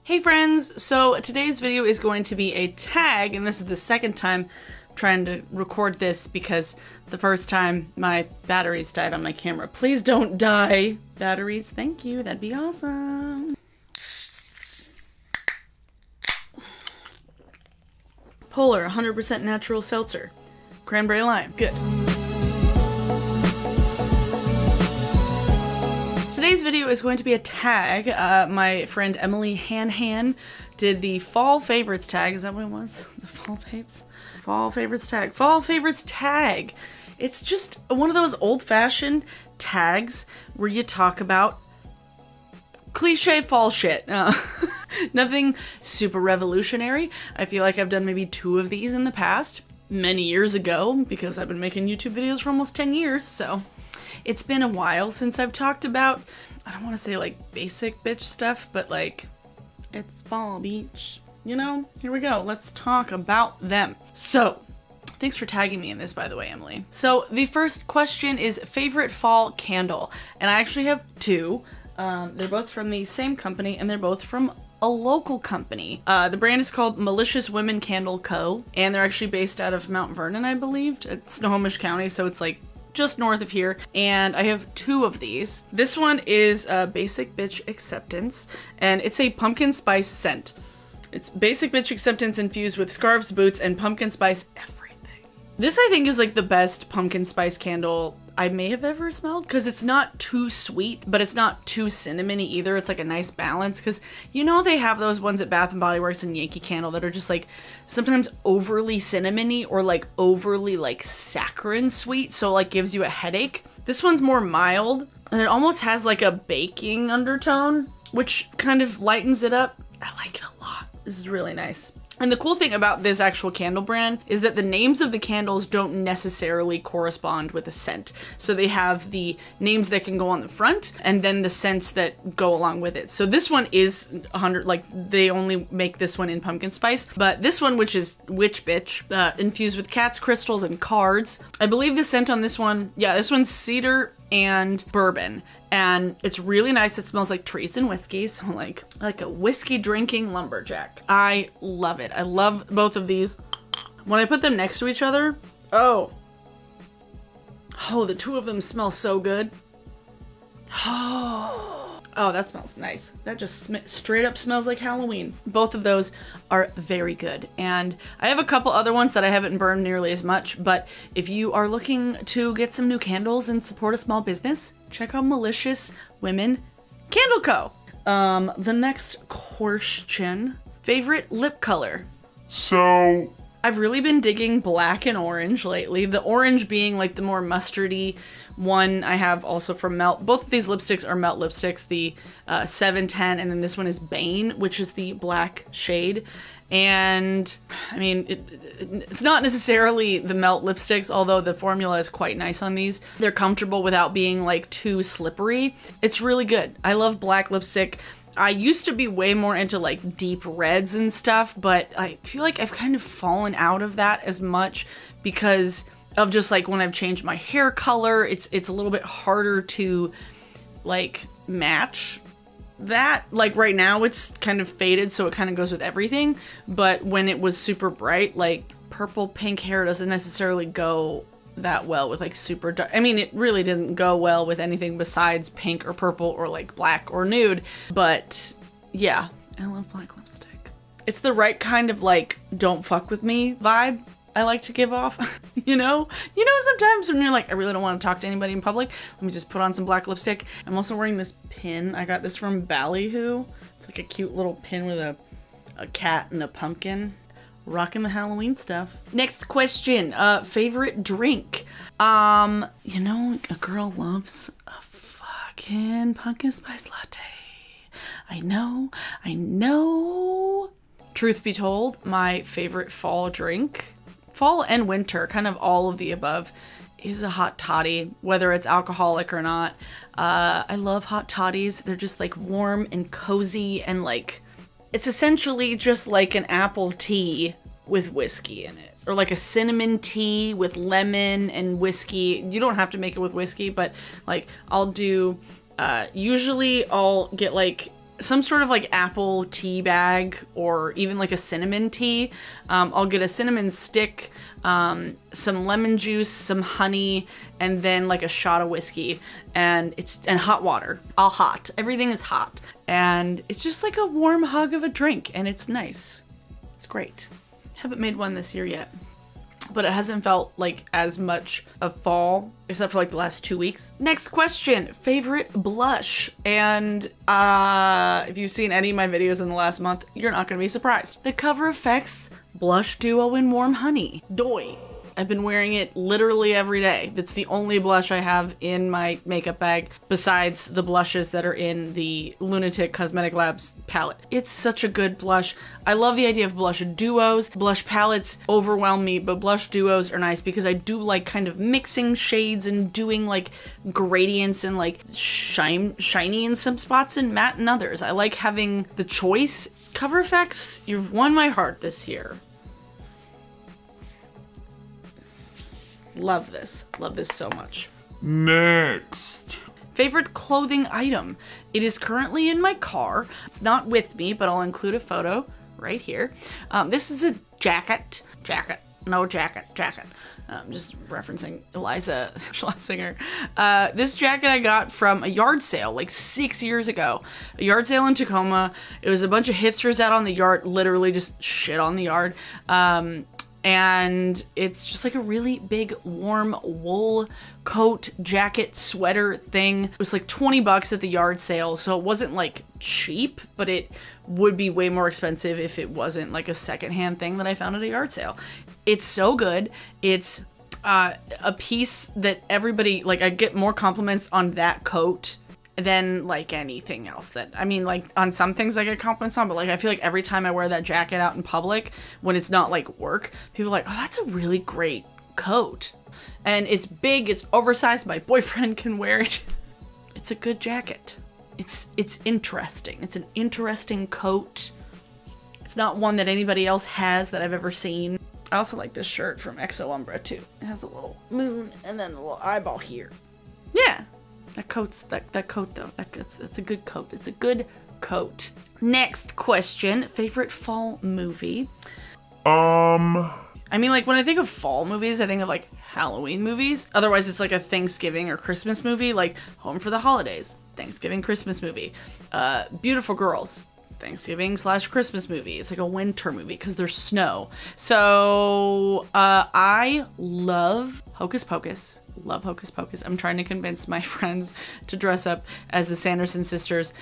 Hey friends, so today's video is going to be a tag, and this is the second time I'm trying to record this because the first time my batteries died on my camera. Please don't die, batteries. Thank you, that'd be awesome. Polar, 100% natural seltzer. Cranberry lime, good. Today's video is going to be a tag. My friend Emily Han did the fall favorites tag. Is that what it was? The fall faves? Fall favorites tag. Fall favorites tag. It's just one of those old-fashioned tags where you talk about cliche fall shit. Nothing super revolutionary. I feel like I've done maybe 2 of these in the past, many years ago, because I've been making YouTube videos for almost 10 years, so it's been a while since I've talked about, I don't want to say like basic bitch stuff, but like, it's fall beach, you know? Here we go, let's talk about them. So, thanks for tagging me in this, by the way, Emily. So, the first question is favorite fall candle, and I actually have 2. They're both from the same company, and they're both from a local company. The brand is called Malicious Women Candle Co., and they're actually based out of Mount Vernon, I believe. It's Snohomish County, so it's like just north of here, and I have 2 of these. This one is Basic Bitch Acceptance, and it's a pumpkin spice scent. It's Basic Bitch Acceptance infused with scarves, boots, and pumpkin spice everything. This I think is like the best pumpkin spice candle I may have ever smelled, because it's not too sweet, but it's not too cinnamony either. It's like a nice balance, because you know they have those ones at Bath & Body Works and Yankee Candle that are just like sometimes overly cinnamony or like overly like saccharine sweet, so like gives you a headache. This one's more mild, and it almost has like a baking undertone, which kind of lightens it up. I like it a lot. This is really nice. And the cool thing about this actual candle brand is that the names of the candles don't necessarily correspond with the scent. So they have the names that can go on the front and then the scents that go along with it. So this one is 100, like they only make this one in pumpkin spice, but this one, which is Witch Bitch, infused with cats, crystals, and cards. I believe the scent on this one, yeah, this one's cedar and bourbon, and it's really nice. It smells like trees and whiskey, so like a whiskey drinking lumberjack. I love it. I love both of these. When I put them next to each other, oh, the 2 of them smell so good. Oh, that smells nice. That just straight up smells like Halloween. Both of those are very good. And I have a couple other ones that I haven't burned nearly as much, but if you are looking to get some new candles and support a small business, check out Malicious Women Candle Co. The next question, favorite lip color. So I've really been digging black and orange lately. The orange being like the more mustardy one I have also from Melt. Both of these lipsticks are Melt lipsticks, the 710, and then this one is Bane, which is the black shade. And I mean, it's not necessarily the Melt lipsticks, although the formula is quite nice on these. They're comfortable without being like too slippery. It's really good. I love black lipstick. I used to be way more into like deep reds and stuff, but I feel like I've kind of fallen out of that as much because of just like when I've changed my hair color, it's a little bit harder to like match that. Like right now it's kind of faded, so it kind of goes with everything, but when it was super bright, like purple pink hair doesn't necessarily go that well with like super dark. I mean, it really didn't go well with anything besides pink or purple or like black or nude, but yeah, I love black lipstick. It's the right kind of like don't fuck with me vibe I like to give off. you know sometimes when you're like, I really don't want to talk to anybody in public, let me just put on some black lipstick. I'm also wearing this pin. I got this from Ballyhoo. It's like a cute little pin with a cat and a pumpkin. Rocking the Halloween stuff. Next question, favorite drink. You know, a girl loves a fucking pumpkin spice latte. I know. Truth be told, my favorite fall drink, fall and winter, kind of all of the above, is a hot toddy, whether it's alcoholic or not. I love hot toddies. They're just like warm and cozy, and like, it's essentially just like an apple tea with whiskey in it, or like a cinnamon tea with lemon and whiskey. You don't have to make it with whiskey, but like I'll do, usually I'll get like some sort of like apple tea bag or even like a cinnamon tea. I'll get a cinnamon stick, some lemon juice, some honey, and then like a shot of whiskey, and hot water. All hot. Everything is hot. And it's just like a warm hug of a drink, and it's nice. It's great. Haven't made one this year yet, but it hasn't felt like as much of fall, except for like the last 2 weeks. Next question, favorite blush. And if you've seen any of my videos in the last month, you're not gonna be surprised. The CoverFX Blush Duo in Warm Honey. Doy. I've been wearing it literally every day. That's the only blush I have in my makeup bag besides the blushes that are in the Lunatic Cosmetic Labs palette. It's such a good blush. I love the idea of blush duos. Blush palettes overwhelm me, but blush duos are nice because I do like kind of mixing shades and doing like gradients and like shiny in some spots and matte in others. I like having the choice. CoverFX, you've won my heart this year. Love this so much. Next. Favorite clothing item. It is currently in my car. It's not with me, but I'll include a photo right here. This is a jacket. Just referencing Eliza Schlesinger. This jacket I got from a yard sale like 6 years ago. A yard sale in Tacoma. It was a bunch of hipsters out on the yard, literally just shit on the yard. And it's just like a really big warm wool coat, jacket, sweater thing. It was like 20 bucks at the yard sale, so it wasn't like cheap, but it would be way more expensive if it wasn't like a secondhand thing that I found at a yard sale. It's so good. It's a piece that everybody, like, I get more compliments on that coat than like anything else. That, I mean, like on some things I get compliments on, but like I feel like every time I wear that jacket out in public when it's not like work, people are like, oh, that's a really great coat. And it's big, it's oversized, my boyfriend can wear it. It's a good jacket. It's interesting. It's an interesting coat. It's not one that anybody else has that I've ever seen. I also like this shirt from Exo Umbra too. It has a little moon and then a little eyeball here. Yeah. That coat though, it's a good coat. It's a good coat. Next question, favorite fall movie. I mean, like when I think of fall movies, I think of like Halloween movies. Otherwise it's like a Thanksgiving or Christmas movie, like Home for the Holidays, Thanksgiving, Christmas movie. Beautiful Girls, Thanksgiving/Christmas movie. It's like a winter movie because there's snow. So I love Hocus Pocus. Love Hocus Pocus. I'm trying to convince my friends to dress up as the Sanderson sisters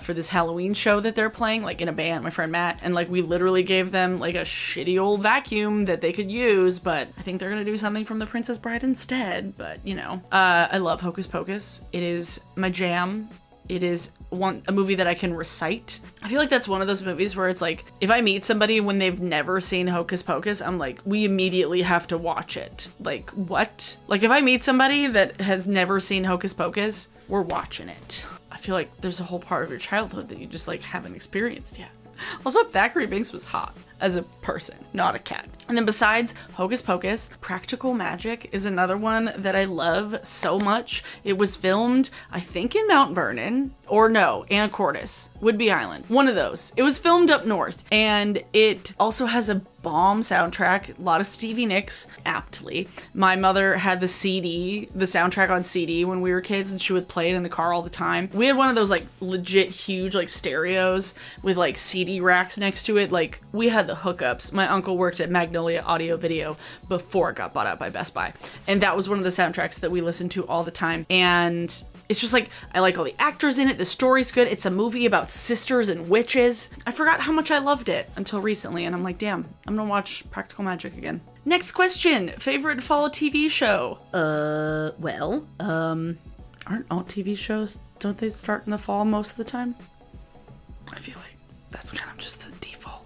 for this Halloween show that they're playing, like in a band, my friend Matt, and like we literally gave them like a shitty old vacuum that they could use, but I think they're gonna do something from The Princess Bride instead, but you know. I love Hocus Pocus. It is my jam. It is a movie that I can recite. I feel like that's one of those movies where it's like, if I meet somebody when they've never seen Hocus Pocus, I'm like, we immediately have to watch it. Like, what? Like, if I meet somebody that has never seen Hocus Pocus, we're watching it. I feel like there's a whole part of your childhood that you just like haven't experienced yet. Also, Thackeray Binks was hot as a person, not a cat. And then besides Hocus Pocus, Practical Magic is another one that I love so much. It was filmed, I think, in Mount Vernon, or no, Anacortes, Whidbey Island, one of those. It was filmed up north, and it also has a bomb soundtrack, a lot of Stevie Nicks, aptly. My mother had the soundtrack on CD when we were kids, and she would play it in the car all the time. We had one of those like legit huge like stereos with like CD racks next to it. Like we had the hookups. My uncle worked at Magnolia Audio Video before it got bought out by Best Buy, and that was one of the soundtracks that we listened to all the time. And it's just like, I like all the actors in it, the story's good, it's a movie about sisters and witches. I forgot how much I loved it until recently, and I'm like, damn, I'm gonna watch Practical Magic again. Next question, favorite fall TV show? Aren't all TV shows, don't they start in the fall most of the time? I feel like that's kind of just the default.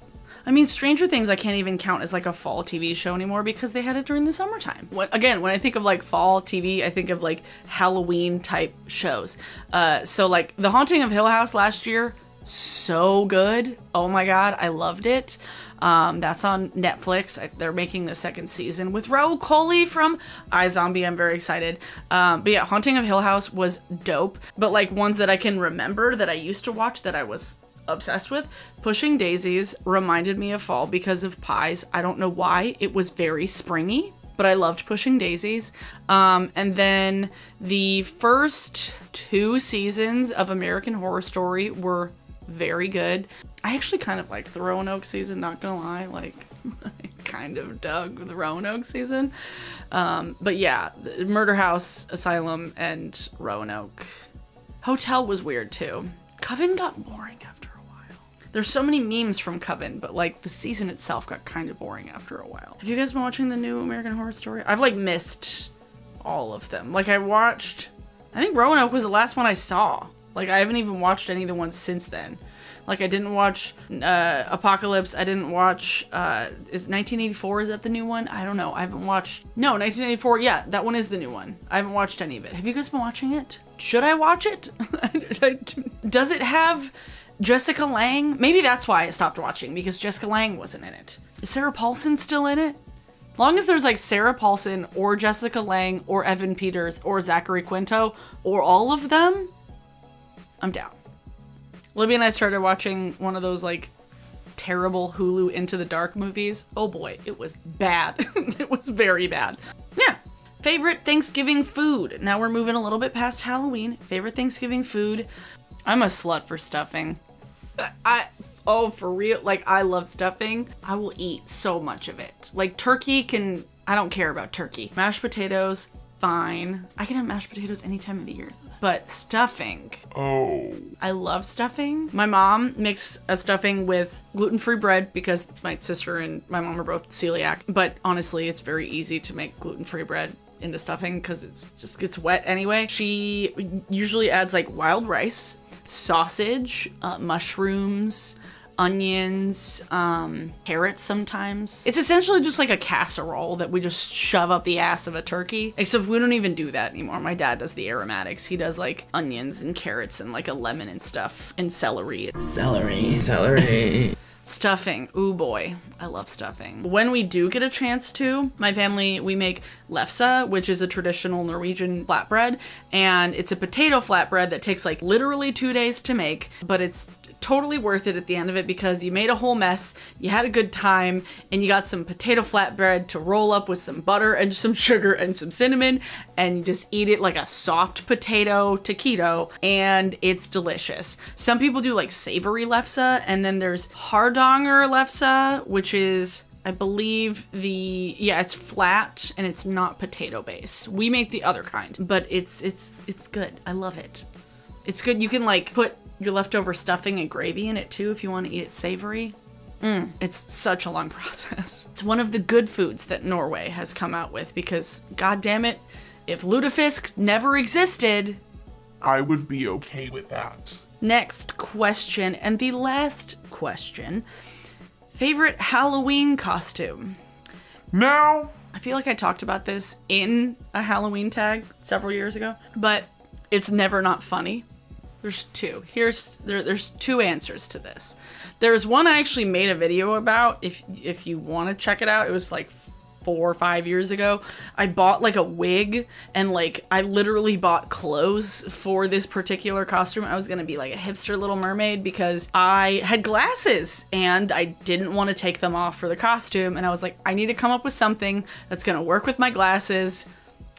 I mean, Stranger Things I can't even count as like a fall TV show anymore because they had it during the summertime. Again, when I think of like fall TV, I think of like Halloween type shows. So like The Haunting of Hill House last year, so good. Oh my God, I loved it. That's on Netflix. They're making the second season with Raul Coley from iZombie. I'm very excited. But yeah, Haunting of Hill House was dope. But like ones that I can remember that I used to watch that I was obsessed with, Pushing Daisies reminded me of fall because of pies. I don't know why. It was very springy, but I loved Pushing Daisies. And then the first 2 seasons of American Horror Story were very good. I actually kind of liked the Roanoke season, not gonna lie. Like, I kind of dug the Roanoke season. But yeah, Murder House, Asylum, and Roanoke. Hotel was weird too. Coven got boring after a while. There's so many memes from Coven, but like the season itself got kind of boring after a while. Have you guys been watching the new American Horror Story? I've like missed all of them. Like I think Roanoke was the last one I saw. Like I haven't even watched any of the ones since then. Like I didn't watch Apocalypse. I didn't watch, is 1984, is that the new one? I don't know. I haven't watched, no, 1984, yeah, that one is the new one. I haven't watched any of it. Have you guys been watching it? Should I watch it? Does it have Jessica Lange? Maybe that's why I stopped watching, because Jessica Lange wasn't in it. Is Sarah Paulson still in it? As long as there's like Sarah Paulson or Jessica Lange or Evan Peters or Zachary Quinto or all of them, I'm down. Libby and I started watching one of those like terrible Hulu Into the Dark movies. Oh boy, it was bad. It was very bad. Yeah. Favorite Thanksgiving food. Now we're moving a little bit past Halloween. Favorite Thanksgiving food. I'm a slut for stuffing. Oh, for real? Like, I love stuffing. I will eat so much of it. Like, turkey I don't care about turkey. Mashed potatoes, fine. I can have mashed potatoes any time of the year. But stuffing. Oh. I love stuffing. My mom makes a stuffing with gluten-free bread because my sister and my mom are both celiac. But honestly, it's very easy to make gluten-free bread into stuffing because it just gets wet anyway. She usually adds like wild rice, sausage, mushrooms, onions, carrots sometimes. It's essentially just like a casserole that we just shove up the ass of a turkey, except we don't even do that anymore. My dad does the aromatics. He does like onions and carrots and like a lemon and stuff and celery. Celery. Stuffing, ooh boy, I love stuffing. When we do get a chance to, my family, we make lefse, which is a traditional Norwegian flatbread, and it's a potato flatbread that takes like literally 2 days to make, but it's totally worth it at the end of it because you made a whole mess, you had a good time, and you got some potato flatbread to roll up with some butter and some sugar and some cinnamon, and you just eat it like a soft potato taquito, and it's delicious. Some people do like savory lefse, and then there's hardanger lefse, which is, I believe it's flat and it's not potato based. We make the other kind, but it's good. I love it. It's good. You can like put your leftover stuffing and gravy in it too if you want to eat it savory. It's such a long process. It's one of the good foods that Norway has come out with because, god damn it, if lutefisk never existed, I would be okay with that. Next question, and the last question. Favorite Halloween costume? Now, I feel like I talked about this in a Halloween tag several years ago, but it's never not funny. There's two. There's two answers to this. There's one I actually made a video about. If you want to check it out, it was like 4 or 5 years ago. I bought like a wig and like I literally bought clothes for this particular costume. I was gonna be like a hipster Little Mermaid because I had glasses and I didn't want to take them off for the costume, and I was like, I need to come up with something that's gonna work with my glasses.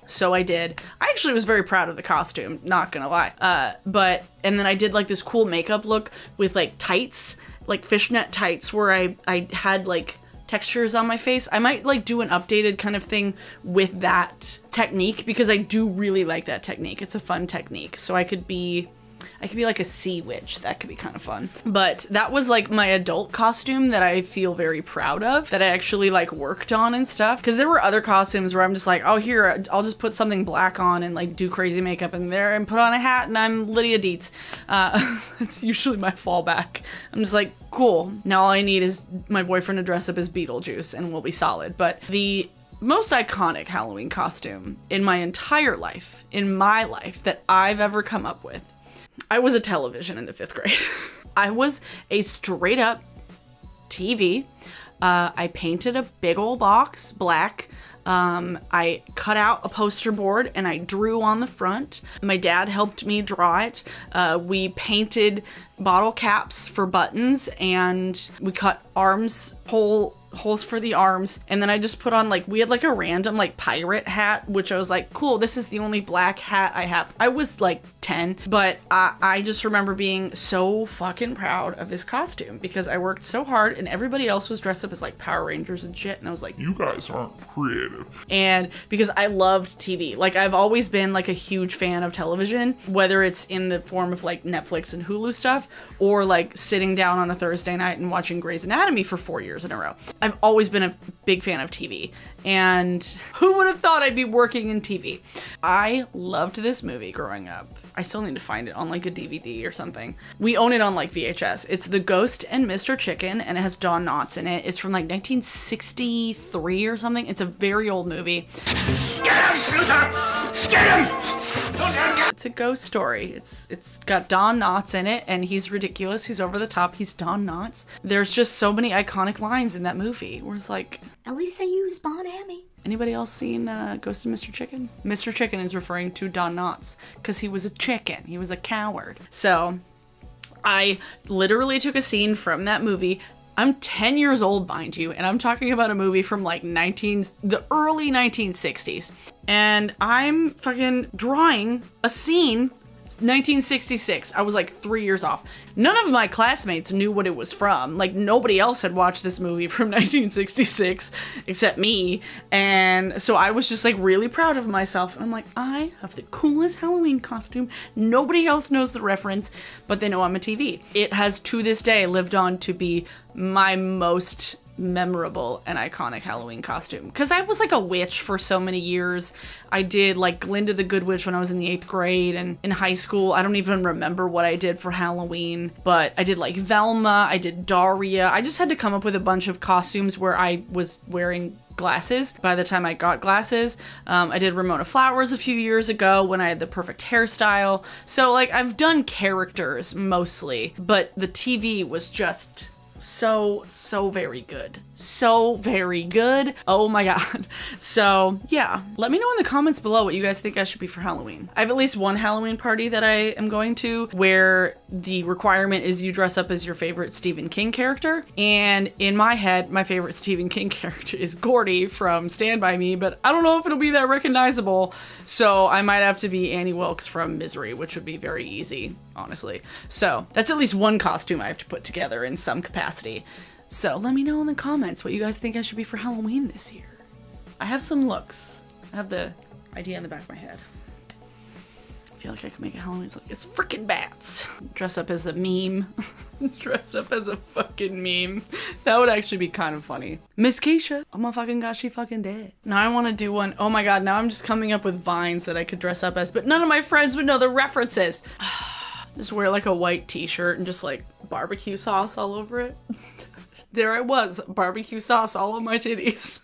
So I did. I actually was very proud of the costume, not gonna lie. And then I did like this cool makeup look with like tights, like fishnet tights where I had like textures on my face. I might like do an updated kind of thing with that technique because I do really like that technique. It's a fun technique. So I could be like a sea witch. That could be kind of fun. But that was like my adult costume that I feel very proud of, that I actually like worked on and stuff. Because there were other costumes where I'm just like, oh, here, I'll just put something black on and like do crazy makeup in there and put on a hat and I'm Lydia Dietz. It's usually my fallback. I'm just like, cool. Now all I need is my boyfriend to dress up as Beetlejuice and we'll be solid. But the most iconic Halloween costume in my entire life, that I've ever come up with, I was a television in the 5th grade. I was a straight up TV. I painted a big old box black. I cut out a poster board and I drew on the front. My dad helped me draw it. We painted bottle caps for buttons and we cut holes for the arms, and then I just put on, like, we had like a random like pirate hat, which I was like, cool, this is the only black hat I have. I was like 10, but I just remember being so fucking proud of this costume because I worked so hard and everybody else was dressed up as like Power Rangers and shit, and I was like, You guys aren't creative. and because I loved TV, like I've always been like a huge fan of television, whether it's in the form of like Netflix and Hulu stuff or like sitting down on a Thursday night and watching Grey's Anatomy for 4 years in a row. I've always been a big fan of TV, and who would have thought I'd be working in TV? I loved this movie growing up. I still need to find it on like a DVD or something. We own it on like VHS. It's The Ghost and Mr. Chicken, and it has Don Knotts in it. It's from like 1963 or something. It's a very old movie. Get him, Luther! Get him! It's a ghost story. It's got Don Knotts in it, and he's ridiculous. He's over the top. He's Don Knotts. There's just so many iconic lines in that movie where it's like, at least they use Bon Ami. anybody else seen Ghost and Mr. Chicken? Mr. Chicken is referring to Don Knotts because he was a chicken. He was a coward. So I literally took a scene from that movie. I'm 10 years old, mind you, and I'm talking about a movie from like the early 1960s. And I'm fucking drawing a scene, 1966. I was like 3 years off. None of my classmates knew what it was from. Like nobody else had watched this movie from 1966 except me. And so I was just like really proud of myself. And I'm like, I have the coolest Halloween costume. Nobody else knows the reference, but they know I'm a TV. It has to this day lived on to be my most memorable and iconic Halloween costume because I was like a witch for so many years. I did like Glinda the Good Witch when I was in the 8th grade, and in high school I don't even remember what I did for Halloween, but I did like Velma, I did Daria. I just had to come up with a bunch of costumes where I was wearing glasses by the time I got glasses. I did Ramona Flowers a few years ago when I had the perfect hairstyle. So like I've done characters mostly, but the TV was just so very good. So very good. Oh my god. So yeah, let me know in the comments below what you guys think I should be for Halloween. I have at least one Halloween party that I am going to where the requirement is you dress up as your favorite Stephen King character, and in my head my favorite Stephen King character is Gordy from Stand By Me, but I don't know if it'll be that recognizable, so I might have to be Annie Wilkes from Misery, which would be very easy, honestly. So that's at least one costume I have to put together in some capacity. So let me know in the comments what you guys think I should be for Halloween this year. I have some looks. I have the idea in the back of my head. I feel like I could make a Halloween look. It's freaking bats. Dress up as a meme. Dress up as a fucking meme. That would actually be kind of funny. Miss Keisha. Oh my fucking gosh, she fucking dead. Now I want to do one. Oh my god, now I'm just coming up with vines that I could dress up as, but none of my friends would know the references. Just wear like a white t-shirt and just like barbecue sauce all over it. There I was, barbecue sauce all on my titties.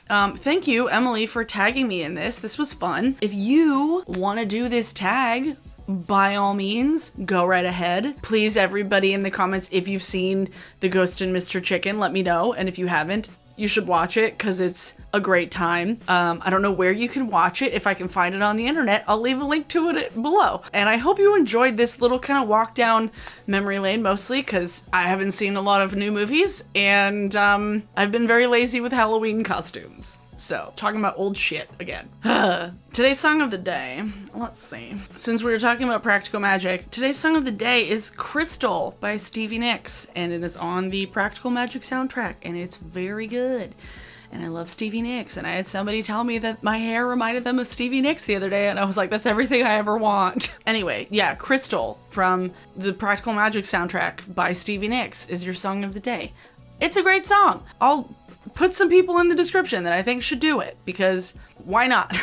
Thank you, Emily, for tagging me in this. This was fun. If you want to do this tag, by all means, go right ahead. Please, everybody in the comments, if you've seen The Ghost and Mr. Chicken, let me know. And if you haven't, you should watch it because it's a great time. I don't know where you can watch it. If I can find it on the internet, I'll leave a link to it below. And I hope you enjoyed this little kind of walk down memory lane, mostly because I haven't seen a lot of new movies, and I've been very lazy with Halloween costumes. So, talking about old shit again. Today's song of the day, let's see. Since we were talking about practical magic, today's song of the day is Krystal by Stevie Nicks, and it is on the Practical Magic soundtrack, and it's very good. And I love Stevie Nicks, and I had somebody tell me that my hair reminded them of Stevie Nicks the other day, and I was like, that's everything I ever want. Anyway, yeah, Krystal from the Practical Magic soundtrack by Stevie Nicks is your song of the day. It's a great song. I'll put some people in the description that I think should do it, because why not?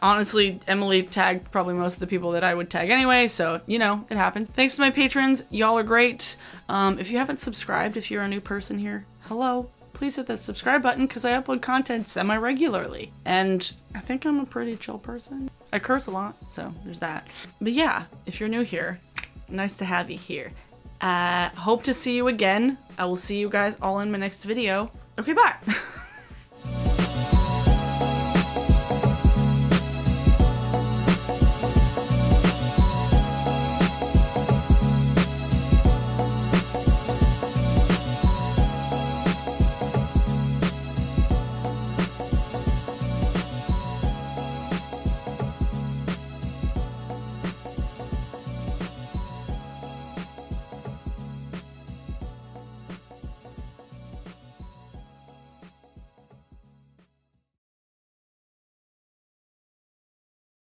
Honestly, Emily tagged probably most of the people that I would tag anyway, so, you know, it happens. Thanks to my patrons. Y'all are great. If you haven't subscribed, if you're a new person here, hello. Please hit that subscribe button because I upload content semi-regularly. And I think I'm a pretty chill person. I curse a lot, so there's that. But yeah, if you're new here, nice to have you here. Hope to see you again. I will see you guys all in my next video. Okay, bye.